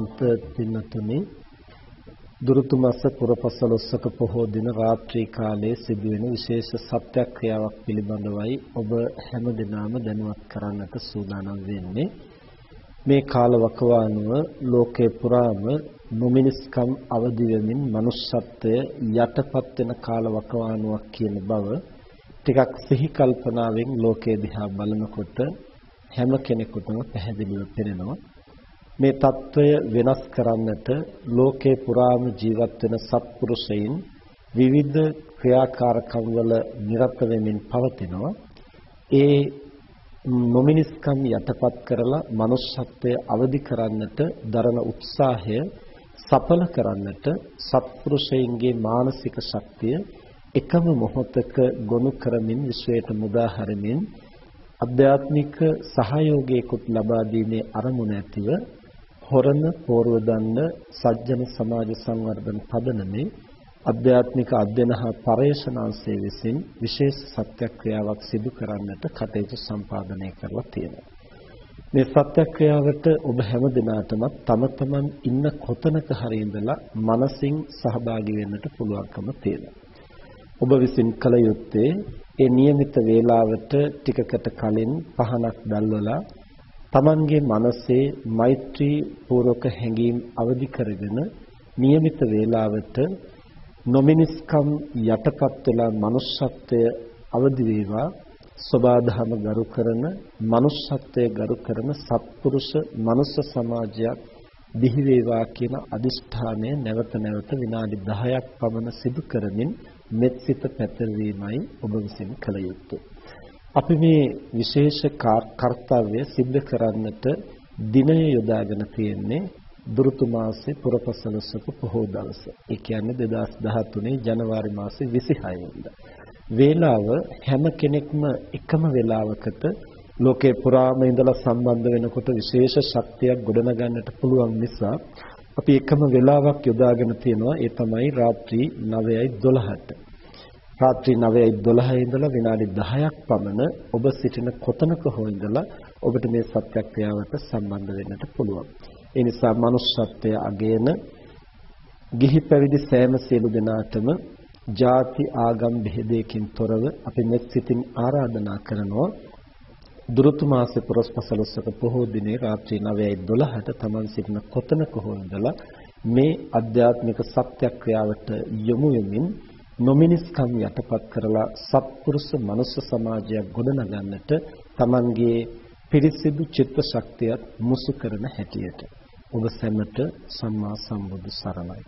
ශ්‍රද්ධාවන්ත පින්තුනි, දුරුතු මාස පුරපසළොස්වක පොහෝ දින රාත්‍රී කාලයේ සිදුවෙන විශේෂ සත්‍යක්‍රියාවක් පිළිබඳවයි ඔබ හැම දිනම දැනුවත් කරන්නට සූදානම් වෙන්නේ. මේ කාලවකවානුව ලෝකේ පුරාම නොමිනිස්කම් අවදි වෙමින් මනුෂ්‍යත්වය යටපත් වෙන කාලවකවානුවක් කියන බව ටිකක් සිහි කල්පනාවෙන් ලෝකයේ දිහා බලනකොට හැම කෙනෙකුටම පැහැදිලිව පෙනෙනවා. මේ తত্ত্বය වෙනස් කරන්නට ලෝකේ පුරාම ජීවත් වෙන සත්පුරුෂයින් විවිධ ක්‍රියාකාරකම් වල නිරත වෙමින් පවතිනවා. ඒ නොමිනිස්කම් යටපත් කරලා මනුෂ්‍යත්වය අවදි කරන්නට දරන උත්සාහය සඵල කරන්නට සත්පුරුෂයින්ගේ මානසික ශක්තිය එකම මොහොතක ගොනු කරමින් විශ්වයට මුදා හරිමින් අධ්‍යාත්මික සහයෝගයකට ලබා දීමේ අරමුණ ඇතිව හොරණ පෝරව දන්න සජ්ජන සමාජ සංවර්ධන පදනමේ අධ්‍යාත්මික අධ්‍යයන හා පර්යේෂණාංශයේ විසින් විශේෂ සත්‍යක්‍රියාවක් සිදු කරන්නට කටයුතු සම්පාදනය කරලා තියෙනවා. මේ සත්‍යක්‍රියාවට ඔබ හැම දිනකටම තම තමන් ඉන්න කොතනක හරි ඉඳලා මනසින් සහභාගී වෙන්නට පුළුවන්කම තියෙනවා. ඔබ විසින් කල යුත්තේ ඒ નિયમિત වේලාවට ටිකකට කලින් පහනක් දැල්වලා තමන්ගේ මනසේ මෛත්‍රී පූර්වක හැඟීම් අවදි කරගෙන નિયમિત වේලාවට නොමිනිස්කම් යටපත් වෙලා මනුෂ්‍යත්වය අවදි වේවා, සබාධම ගරු කරන මනුෂ්‍යත්වය ගරු කරන සත්පුරුෂ මනුෂ්‍ය සමාජයක් දිහි වේවා කියන අදිෂ්ඨානය නැවත නැවත විනාඩි 10ක් පමණ සිදු කරමින් මෙත්සිත පැතිරවීමයි ඔබ විසින් කළ යුත්තේ. අපි මේ විශේෂ කාර්යය සිද්ධ කරන්නට දිනය යොදාගෙන තියෙන්නේ දුරුතු මාසේ පුරපසළොස්වක පොහෝ දවස. ඒ කියන්නේ 2013 ජනවාරි මාසේ 26 වෙනිදා. වේලාව හැම කෙනෙක්ම එකම වේලාවකට ලෝකේ පුරාම ඉඳලා සම්බන්ධ වෙනකොට විශේෂ ශක්තියක් ගොඩනගන්නට පුළුවන් නිසා අපි එකම වේලාවක් යොදාගෙන තියෙනවා. ඒ තමයි රාත්‍රී 9:12ට. රාත්‍රී 9:12 ඉඳලා විනාඩි 10ක් පමණ ඔබ සිටින කොතනක හෝ ඉඳලා ඔබට මේ සත්‍යක්‍රියාවට සම්බන්ධ වෙන්නට පුළුවන්. ඒ නිසා මනුෂ්‍යත්වය අගයන ගිහි පැවිදි සෑම සියලු දෙනාටම ಜಾති ආගම් බෙහෙදයකින් තොරව අපි මෙත් සිතින් ආරාධනා කරනවා. දුරුතු මාසේ පුරපසළොස්වක පොහෝ දිනේ රාත්‍රී 9:12ට තමන් සිටින කොතනක හෝ ඉඳලා මේ අධ්‍යාත්මික සත්‍යක්‍රියාවට යොමු වෙමින් නොමිනිස්කම් යටපත් කරලා සත්පුරුෂ මනුෂ්‍ය සමාජයක් ගොඩනගන්නට තමන්ගේ පිරිසිදු චිත්ත ශක්තියත් මුසු කරන හැටියට ඔබ සැමට සම්මා සම්බුදු සරණයි.